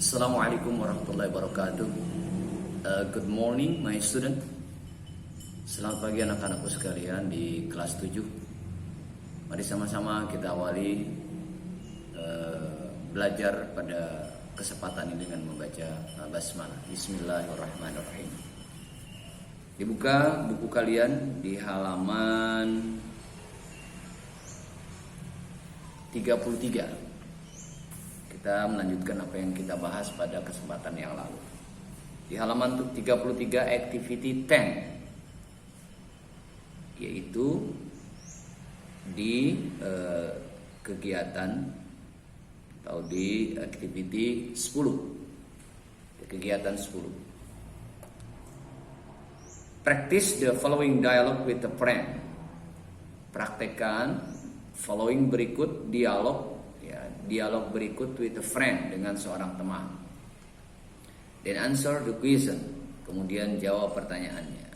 Assalamualaikum warahmatullahi wabarakatuh. Good morning my student. Selamat pagi anak-anakku sekalian di kelas 7. Mari sama-sama kita awali belajar pada kesempatan ini dengan membaca basmalah. Bismillahirrahmanirrahim. Dibuka buku kalian di halaman 33. Kita melanjutkan apa yang kita bahas pada kesempatan yang lalu. Di halaman 33 activity 10, yaitu di kegiatan atau di activity 10. Kegiatan 10. Practice the following dialogue with a friend. Praktekkan following berikut dialog berikut with a friend, dengan seorang teman. Then answer the question, kemudian jawab pertanyaannya.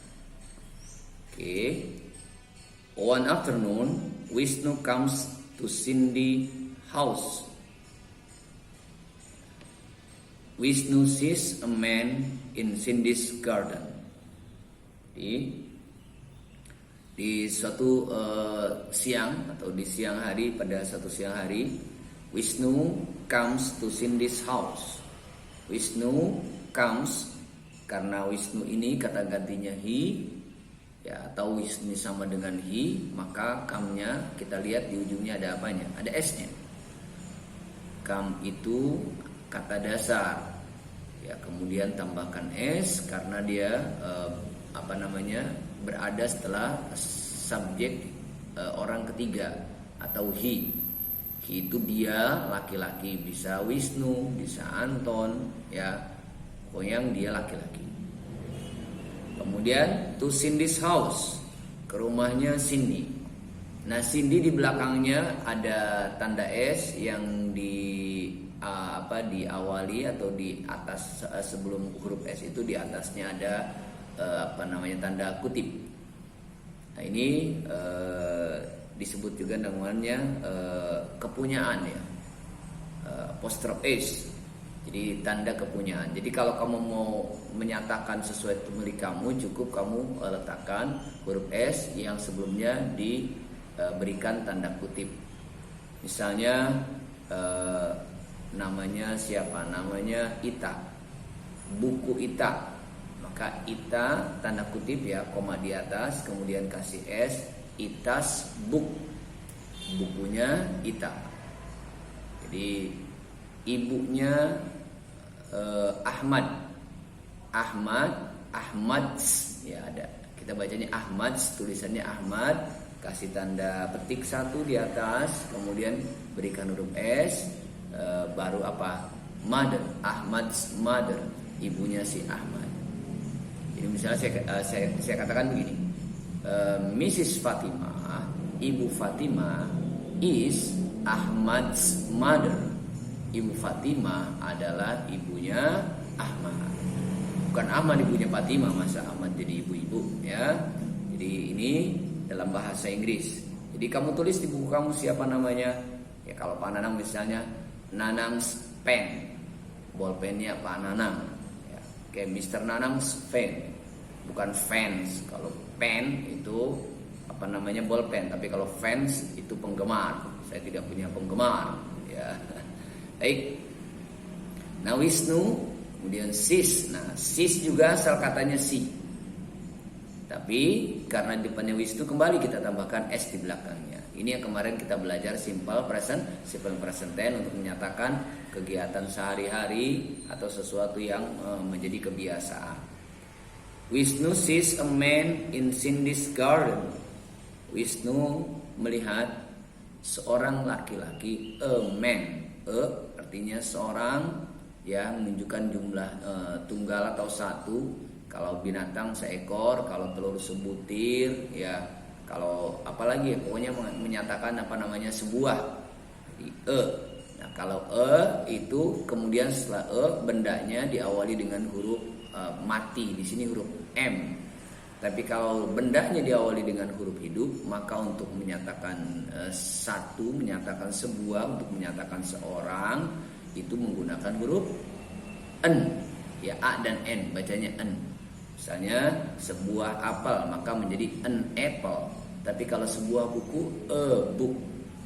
One afternoon, Wisnu comes to Cindy house. Wisnu sees a man in Cindy's garden. Di suatu siang atau di siang hari, pada satu siang hari, Wisnu comes to Cindy's house. Wisnu comes, karena Wisnu ini kata gantinya he, ya, atau Wisnu sama dengan he, maka come-nya kita lihat di ujungnya ada apanya? Ada s-nya. Come itu kata dasar, ya, kemudian tambahkan s karena dia berada setelah subjek orang ketiga atau he. Itu dia laki-laki, bisa Wisnu, bisa Anton, ya, pokoknya dia laki-laki. Kemudian to Cindy's house, ke rumahnya Cindy. Nah, Cindy di belakangnya ada tanda S yang diawali atau di atas, sebelum huruf S itu di atasnya ada tanda kutip. Nah, ini disebut juga namanya kepunyaan, ya, apostrophe s, jadi tanda kepunyaan. Jadi kalau kamu mau menyatakan sesuatu milik kamu, cukup kamu letakkan huruf s yang sebelumnya diberikan tanda kutip. Misalnya namanya siapa? Namanya Ita, buku Ita, maka Ita tanda kutip, ya, koma di atas, kemudian kasih s, Ita's book, bukunya Ita. Jadi ibunya Ahmad's, ya, ada. Kita bacanya Ahmad's, tulisannya Ahmad, kasih tanda petik satu di atas, kemudian berikan huruf s, baru mother, Ahmad's mother, ibunya si Ahmad. Jadi misalnya saya katakan begini. Mrs. Fatima, Ibu Fatima, is Ahmad's mother. Ibu Fatima adalah ibunya Ahmad. Bukan Ahmad ibunya Fatima, masa Ahmad jadi ibu-ibu, ya. Jadi ini dalam bahasa Inggris. Jadi kamu tulis di buku kamu siapa namanya. Ya, kalau Pak Nanang misalnya Nanang's pen, bolpennya Pak Nanang, ya. Kayak Mr. Nanang's pen, bukan fans. Kalau pen itu bolpen, tapi kalau fans itu penggemar. Saya tidak punya penggemar, ya. Baik. Nah, Wisnu, kemudian sis. Nah, sis juga asal katanya si, tapi karena depannya Wisnu kembali kita tambahkan s di belakangnya. Ini yang kemarin kita belajar simple present tense untuk menyatakan kegiatan sehari-hari atau sesuatu yang menjadi kebiasaan. Wisnu sees a man in Cindy's garden. Wisnu melihat seorang laki-laki, a man. Artinya seorang, ya, menunjukkan jumlah tunggal atau satu. Kalau binatang seekor, kalau telur sebutir, ya. Kalau apalagi, pokoknya menyatakan sebuah. Jadi Nah, kalau itu kemudian setelah bendanya diawali dengan huruf mati, di sini huruf M. Tapi kalau bendanya diawali dengan huruf hidup, maka untuk menyatakan satu, menyatakan sebuah, untuk menyatakan seorang, itu menggunakan huruf en, ya a dan n bacanya en. Misalnya sebuah apel maka menjadi an apple. Tapi kalau sebuah buku, a book.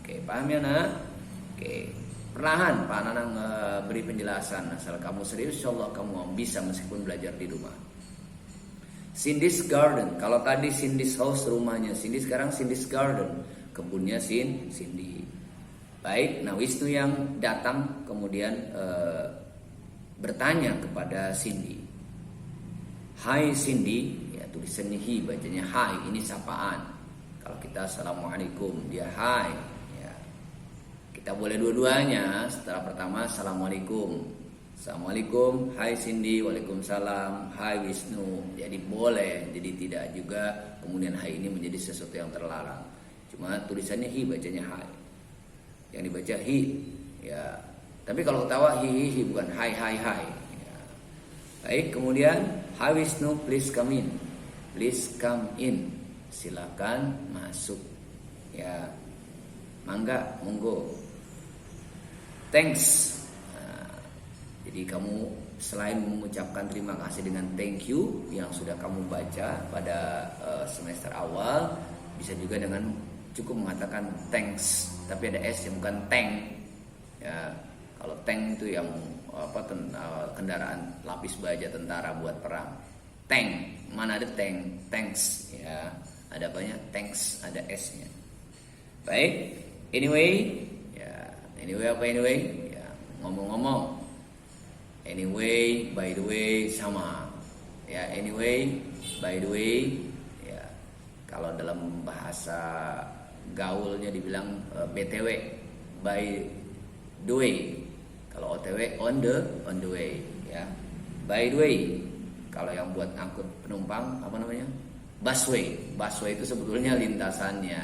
Oke, paham ya nak? Oke, perlahan Pak Nanang beri penjelasan. Asal kamu serius, insyaallah kamu bisa meskipun belajar di rumah. Cindy's garden. Kalau tadi Cindy's house rumahnya Cindy, sekarang Cindy's garden, kebunnya Cindy. Baik, nah Wisnu yang datang kemudian bertanya kepada Cindy. Hai Cindy, ya tulisannya hi, bacanya hai, ini sapaan. Kalau kita assalamualaikum, dia hai. Ya. Kita boleh dua-duanya. Setelah pertama assalamualaikum, assalamualaikum, hai Cindy, waalaikumsalam, hai Wisnu. Jadi boleh, jadi tidak juga kemudian hai ini menjadi sesuatu yang terlarang. Cuma tulisannya hi, bacanya hai. Yang dibaca hi, ya. Tapi kalau ketawa hi bukan hai. Ya. Baik, kemudian hi Wisnu, please come in. Please come in. Silakan masuk. Ya. Mangga, monggo. Thanks. Nah, jadi kamu selain mengucapkan terima kasih dengan thank you yang sudah kamu baca pada semester awal, bisa juga dengan cukup mengatakan thanks, tapi ada s yang bukan tank. Ya, kalau tank itu yang kendaraan lapis baja tentara buat perang. Tank, mana ada tank? Thanks, ya. Ada apanya? Thanks, ada s-nya. Baik, anyway, ya. Anyway apa anyway? Ya, ngomong-ngomong. Anyway, by the way sama. Ya, anyway, by the way, ya. Kalau dalam bahasa gaulnya dibilang BTW, by the way. Kalau OTW on the way, ya. By the way, kalau yang buat angkut penumpang apa namanya? Busway. Busway itu sebetulnya lintasannya,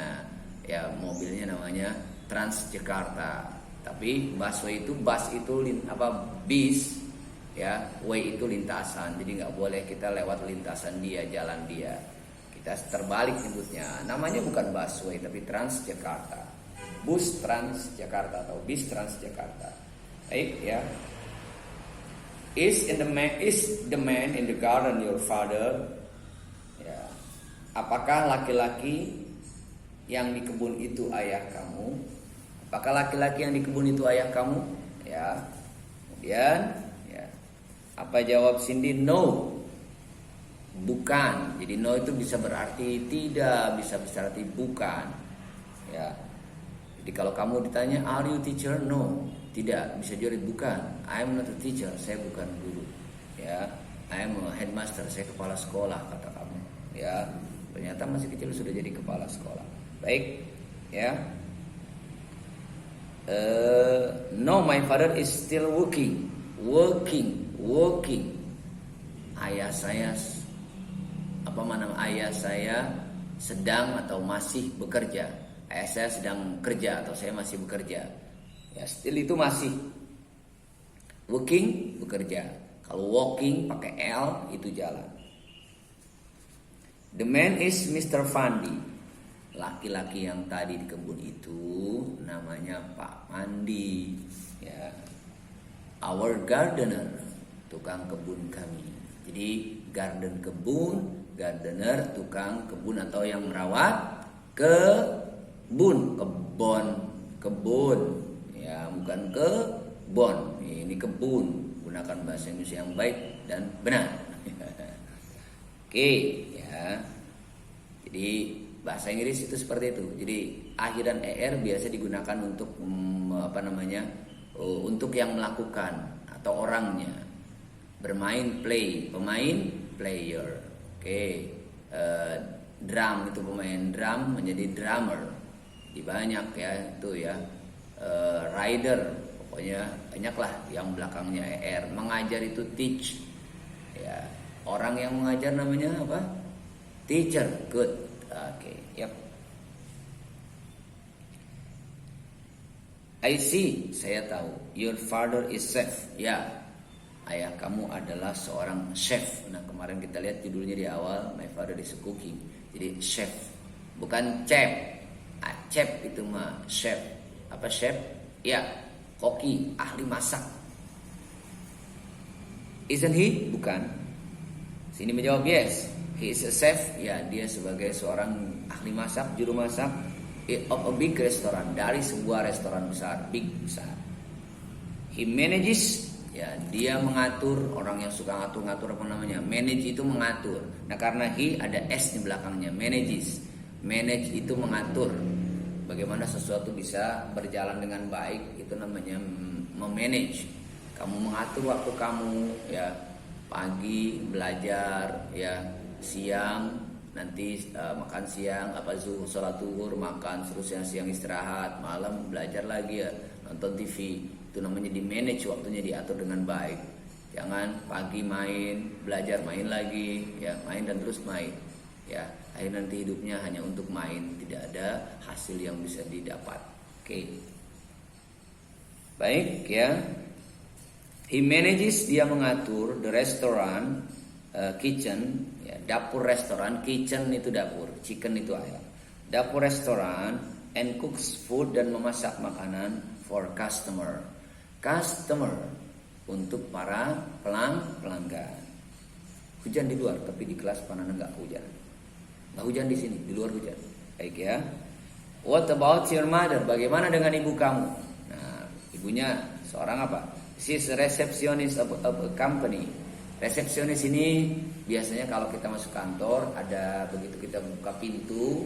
ya, mobilnya namanya Transjakarta. Tapi busway itu bis, ya, way itu lintasan. Jadi nggak boleh kita lewat lintasan dia, jalan dia. Kita terbalik nyebutnya. Namanya bukan busway tapi Transjakarta. Bus Transjakarta atau bis Transjakarta. Baik, ya. Is the man in the garden your father? Ya. Apakah laki-laki yang di kebun itu ayah kamu? Apakah laki-laki yang di kebun itu ayah kamu? Ya. Kemudian, ya. Apa jawab Cindy? No. Bukan. Jadi no itu bisa berarti tidak, bisa berarti bukan. Ya. Jadi kalau kamu ditanya are you teacher? No. Tidak, bisa jadi bukan. I am not a teacher, saya bukan guru. Ya, I am a headmaster, saya kepala sekolah kata kamu. Ya, ternyata masih kecil sudah jadi kepala sekolah. Baik, ya. No, my father is still working. Ayah saya, ayah saya sedang atau masih bekerja. Ayah saya sedang kerja atau saya masih bekerja. Ya, still itu masih. Working, bekerja. Kalau walking pakai L itu jalan. The man is Mr. Fandi. Laki-laki yang tadi di kebun itu namanya Pak Pandi. Ya. Our gardener, tukang kebun kami. Jadi garden kebun, gardener tukang kebun atau yang merawat kebun. Ya, bukan kebun. Ini kebun. Gunakan bahasa Indonesia yang baik dan benar. Oke, ya. Jadi bahasa Inggris itu seperti itu. Jadi akhir dan er biasa digunakan untuk untuk yang melakukan atau orangnya. Bermain play, pemain player. Oke. Drum itu pemain drum menjadi drummer. Jadi banyak ya itu ya. Rider, pokoknya banyaklah yang belakangnya er. Mengajar itu teach, ya. Orang yang mengajar namanya apa? Teacher. Good. Oke, yep. I see, saya tahu. Your father is chef. Ya, ayah kamu adalah seorang chef. Nah, kemarin kita lihat judulnya di awal, my father is cooking. Jadi chef, bukan chef. Chef itu mah chef. Apa chef? Ya, koki, ahli masak. Isn't he? Bukan. Sini menjawab yes. He is a chef. Ya, dia sebagai seorang ahli masak, juru masak of a big restaurant, dari sebuah restoran besar, besar. He manages, ya dia mengatur, orang yang suka ngatur-ngatur apa namanya? Manage itu mengatur. Nah, karena he ada s di belakangnya, manages. Manage itu mengatur. Bagaimana sesuatu bisa berjalan dengan baik, itu namanya memanage. Kamu mengatur waktu kamu, ya pagi belajar, ya siang nanti makan siang, zuhur, sholat zuhur, makan, seterusnya siang istirahat, malam belajar lagi, ya nonton TV. Itu namanya di manage, waktunya diatur dengan baik. Jangan pagi main, belajar main lagi, ya main dan terus main, ya akhirnya nanti hidupnya hanya untuk main, tidak ada hasil yang bisa didapat. Oke. Baik, ya. He manages, dia mengatur the restaurant, kitchen, ya, dapur restoran. Kitchen itu dapur, chicken itu ayam. Dapur restoran, and cooks food, dan memasak makanan for customer. Customer untuk para pelanggan. Hujan di luar, tapi di kelas Panana nggak hujan. Nggak hujan di sini, di luar hujan. Baik, ya. What about your mother? Bagaimana dengan ibu kamu? Nah, ibunya seorang apa? She's a receptionist of a company. Resepsionis ini biasanya kalau kita masuk kantor, ada begitu kita buka pintu,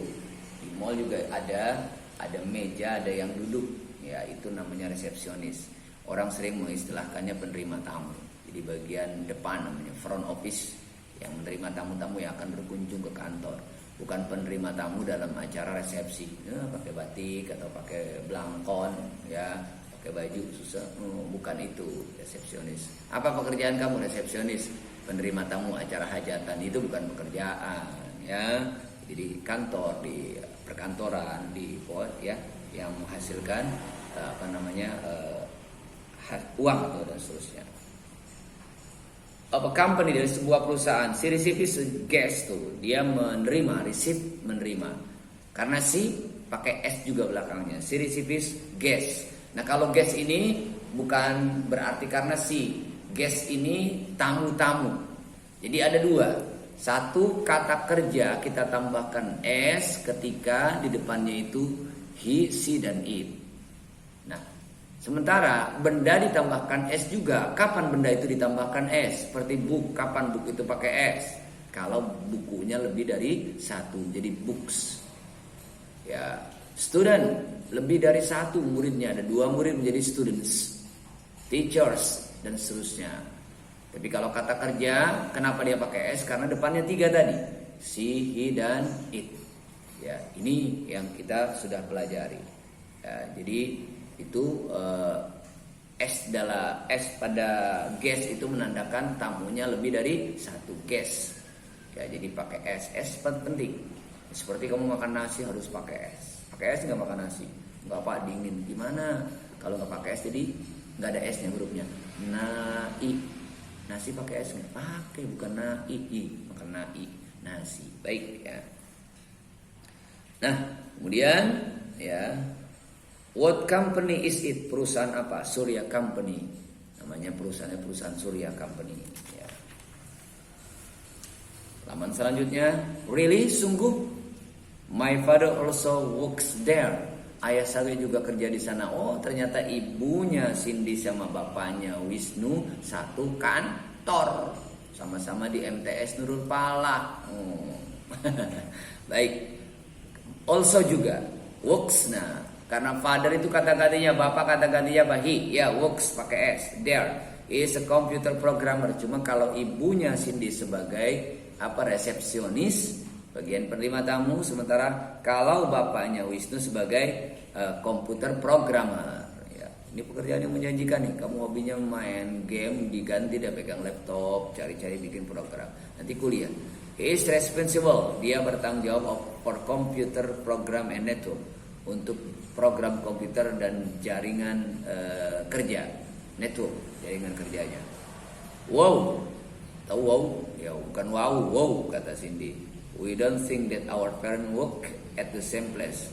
di mall juga ada meja, ada yang duduk, ya itu namanya resepsionis. Orang sering mengistilahkannya penerima tamu. Jadi bagian depan namanya front office, yang menerima tamu-tamu yang akan berkunjung ke kantor. Bukan penerima tamu dalam acara resepsi, pakai batik atau pakai belangkon, ya pakai baju susah, bukan itu resepsionis. Apa pekerjaan kamu? Resepsionis, penerima tamu acara hajatan. Itu bukan pekerjaan, ya. Jadi kantor, di perkantoran, di ya yang menghasilkan uang atau dan seterusnya. Apa company, dari sebuah perusahaan. Si receives guest tuh, dia menerima, receive menerima. Karena si pakai s juga belakangnya. Si receives guest. Nah, kalau guest ini bukan berarti karena si guest ini tamu-tamu. Jadi ada dua. Satu, kata kerja kita tambahkan s ketika di depannya itu he, she, dan it. Nah, sementara benda ditambahkan s juga. Kapan benda itu ditambahkan s? Seperti book, kapan book itu pakai s? Kalau bukunya lebih dari satu, jadi books. Ya, student, lebih dari satu muridnya, ada 2 murid menjadi students, teachers, dan seterusnya. Tapi kalau kata kerja, kenapa dia pakai s? Karena depannya 3 tadi, she, he, dan it. Ya, ini yang kita sudah pelajari. Ya, jadi itu s pada guest itu menandakan tamunya lebih dari 1 guest. Ya, jadi pakai s penting. Seperti kamu makan nasi harus pakai s. Pakai es nggak makan nasi, nggak apa, dingin. Gimana kalau nggak pakai es? Jadi nggak ada esnya hurufnya. Nasi pakai es nggak? Pakai, bukan makan nasi. Baik, ya. Nah, kemudian ya, what company is it? Perusahaan apa? Surya Company. Namanya perusahaan Surya Company. Ya. Halaman selanjutnya, really, sungguh. My father also works there. Ayah saya juga kerja di sana. Oh, ternyata ibunya Cindy sama bapaknya Wisnu satu kantor. Sama-sama di MTS Nurul Palak. Baik. Also juga works. Nah, karena father itu kata-katanya, bapak kata-katanya he. Ya, works pakai s. There is a computer programmer. Cuma kalau ibunya Cindy sebagai resepsionis, bagian penerima tamu, sementara kalau bapaknya Wisnu sebagai komputer programmer. Ya, ini pekerjaan yang menjanjikan nih. Kamu hobinya main game, diganti dia pegang laptop, cari-cari bikin program. Nanti kuliah. He is responsible. Dia bertanggung jawab for computer program and network, untuk program komputer dan jaringan kerja, network, jaringan kerjanya. Wow, tahu wow? Ya, bukan wow kata Cindy. We don't think that our parents work at the same place.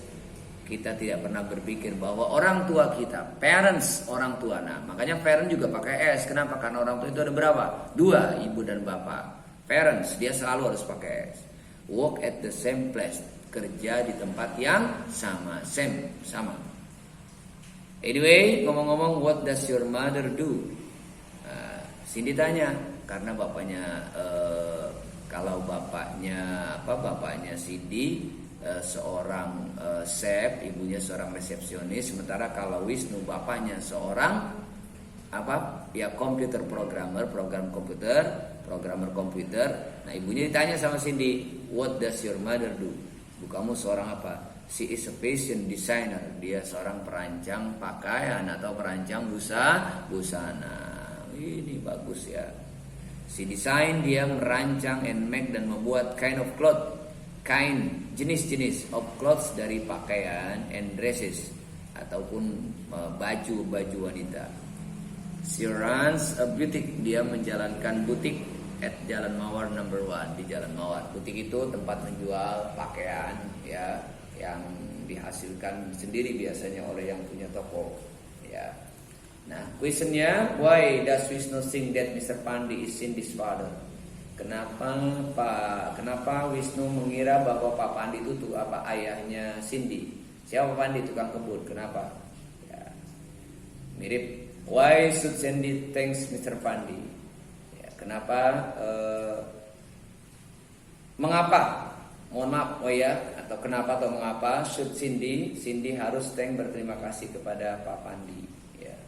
kita tidak pernah berpikir bahwa orang tua kita, parents, orang tua. Nah, makanya parent juga pakai S. Kenapa? Karena orang tua itu ada berapa? 2, ibu dan bapak. Parents, dia selalu harus pakai S. Work at the same place, kerja di tempat yang sama, sama. Anyway, ngomong-ngomong, what does your mother do? Cindy tanya, karena bapaknya, kalau bapaknya Cindy seorang chef, ibunya seorang resepsionis, sementara kalau Wisnu bapaknya seorang komputer programmer, programmer komputer. Nah, ibunya ditanya sama Cindy, what does your mother do? Bu, kamu seorang apa? She is a fashion designer. Dia seorang perancang pakaian atau perancang busana. Ini bagus ya. Si design, dia merancang and make dan membuat kind of cloth, jenis-jenis of clothes dari pakaian and dresses ataupun baju wanita. She runs a boutique, dia menjalankan butik at Jalan Mawar number 1, di Jalan Mawar. Butik itu tempat menjual pakaian ya yang dihasilkan sendiri biasanya oleh yang punya toko ya. Nah, questionnya, why does Wisnu think that Mr. Pandi is Cindy's father? Kenapa Wisnu mengira bahwa Pak Pandi itu ayahnya Cindy? Siapa Pandi, tukang kebun? Kenapa? Ya, mirip. Why should Cindy thanks Mr. Pandi? Ya, kenapa? Mengapa? Mohon maaf, atau kenapa atau mengapa should Cindy harus berterima kasih kepada Pak Pandi? Ya.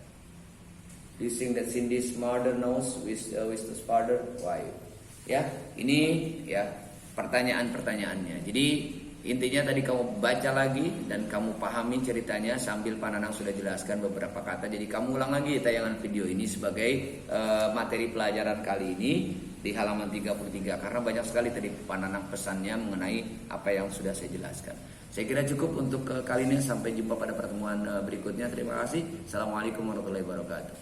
Do you think that Cindy's mother knows Wisnu's father? Why? Ya, ini ya pertanyaan-pertanyaannya. Jadi intinya tadi kamu baca lagi dan kamu pahami ceritanya sambil Pak Nanang sudah jelaskan beberapa kata. Jadi kamu ulang lagi tayangan video ini sebagai materi pelajaran kali ini di halaman 33 karena banyak sekali tadi Pak Nanang pesannya mengenai apa yang sudah saya jelaskan. Saya kira cukup untuk kali ini, sampai jumpa pada pertemuan berikutnya. Terima kasih. Assalamualaikum warahmatullahi wabarakatuh.